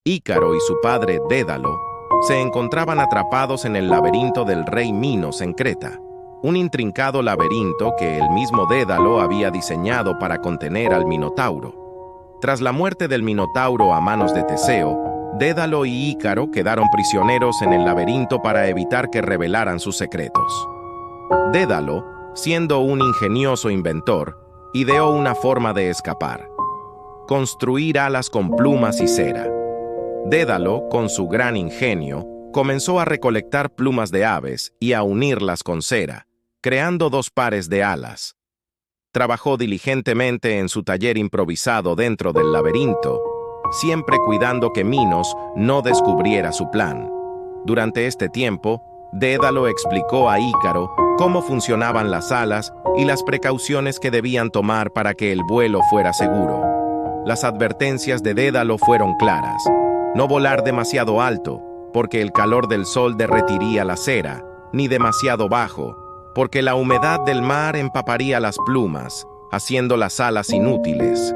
Ícaro y su padre Dédalo se encontraban atrapados en el laberinto del rey Minos en Creta, un intrincado laberinto que el mismo Dédalo había diseñado para contener al Minotauro. Tras la muerte del Minotauro a manos de Teseo, Dédalo y Ícaro quedaron prisioneros en el laberinto para evitar que revelaran sus secretos. Dédalo, siendo un ingenioso inventor, ideó una forma de escapar: construir alas con plumas y cera. Dédalo, con su gran ingenio, comenzó a recolectar plumas de aves y a unirlas con cera, creando 2 pares de alas. Trabajó diligentemente en su taller improvisado dentro del laberinto, siempre cuidando que Minos no descubriera su plan. Durante este tiempo, Dédalo explicó a Ícaro cómo funcionaban las alas y las precauciones que debían tomar para que el vuelo fuera seguro. Las advertencias de Dédalo fueron claras: no volar demasiado alto, porque el calor del sol derretiría la cera, ni demasiado bajo, porque la humedad del mar empaparía las plumas, haciendo las alas inútiles.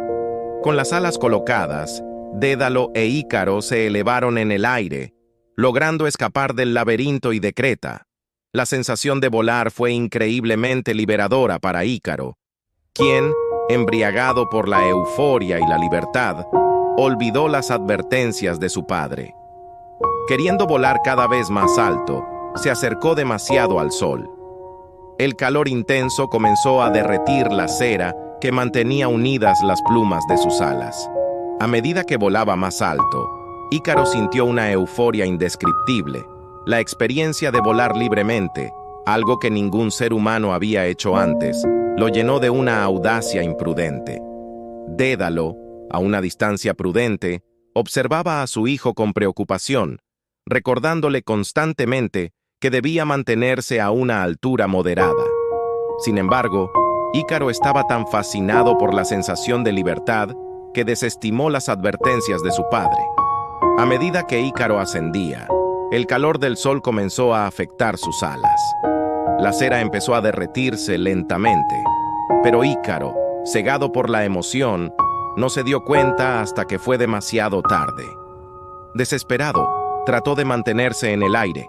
Con las alas colocadas, Dédalo e Ícaro se elevaron en el aire, logrando escapar del laberinto y de Creta. La sensación de volar fue increíblemente liberadora para Ícaro, quien, embriagado por la euforia y la libertad, olvidó las advertencias de su padre. Queriendo volar cada vez más alto, se acercó demasiado al sol. El calor intenso comenzó a derretir la cera que mantenía unidas las plumas de sus alas. A medida que volaba más alto, Ícaro sintió una euforia indescriptible, la experiencia de volar libremente, algo que ningún ser humano había hecho antes, lo llenó de una audacia imprudente. Dédalo, a una distancia prudente, observaba a su hijo con preocupación, recordándole constantemente que debía mantenerse a una altura moderada. Sin embargo, Ícaro estaba tan fascinado por la sensación de libertad que desestimó las advertencias de su padre. A medida que Ícaro ascendía, el calor del sol comenzó a afectar sus alas. La cera empezó a derretirse lentamente, pero Ícaro, cegado por la emoción, no se dio cuenta hasta que fue demasiado tarde. Desesperado, trató de mantenerse en el aire,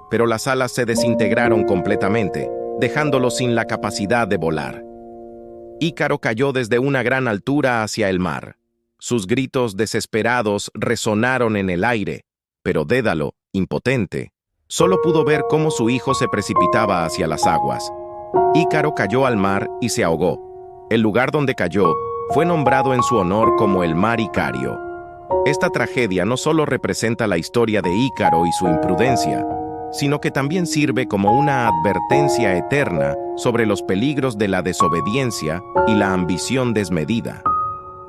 pero las alas se desintegraron completamente, dejándolo sin la capacidad de volar. Ícaro cayó desde una gran altura hacia el mar. Sus gritos desesperados resonaron en el aire, pero Dédalo, impotente, solo pudo ver cómo su hijo se precipitaba hacia las aguas. Ícaro cayó al mar y se ahogó. El lugar donde cayó fue nombrado en su honor como el mar Icario. Esta tragedia no solo representa la historia de Ícaro y su imprudencia, sino que también sirve como una advertencia eterna sobre los peligros de la desobediencia y la ambición desmedida.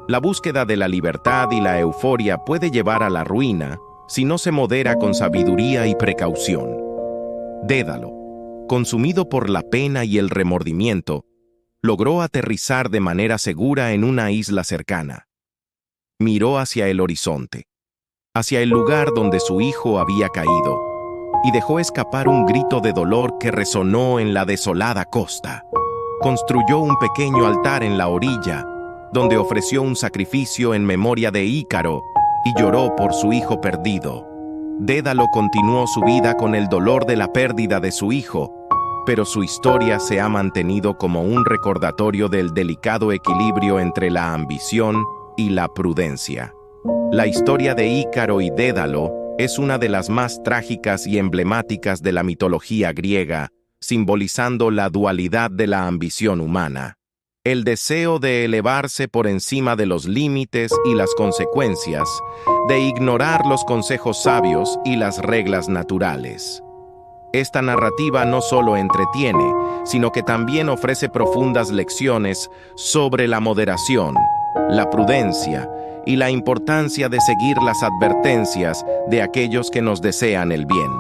La búsqueda de la libertad y la euforia puede llevar a la ruina si no se modera con sabiduría y precaución. Dédalo, consumido por la pena y el remordimiento, logró aterrizar de manera segura en una isla cercana. Miró hacia el horizonte, hacia el lugar donde su hijo había caído, y dejó escapar un grito de dolor que resonó en la desolada costa. Construyó un pequeño altar en la orilla, donde ofreció un sacrificio en memoria de Ícaro y lloró por su hijo perdido. Dédalo continuó su vida con el dolor de la pérdida de su hijo, pero su historia se ha mantenido como un recordatorio del delicado equilibrio entre la ambición y la prudencia. La historia de Ícaro y Dédalo es una de las más trágicas y emblemáticas de la mitología griega, simbolizando la dualidad de la ambición humana: el deseo de elevarse por encima de los límites y las consecuencias, de ignorar los consejos sabios y las reglas naturales. Esta narrativa no solo entretiene, sino que también ofrece profundas lecciones sobre la moderación, la prudencia y la importancia de seguir las advertencias de aquellos que nos desean el bien.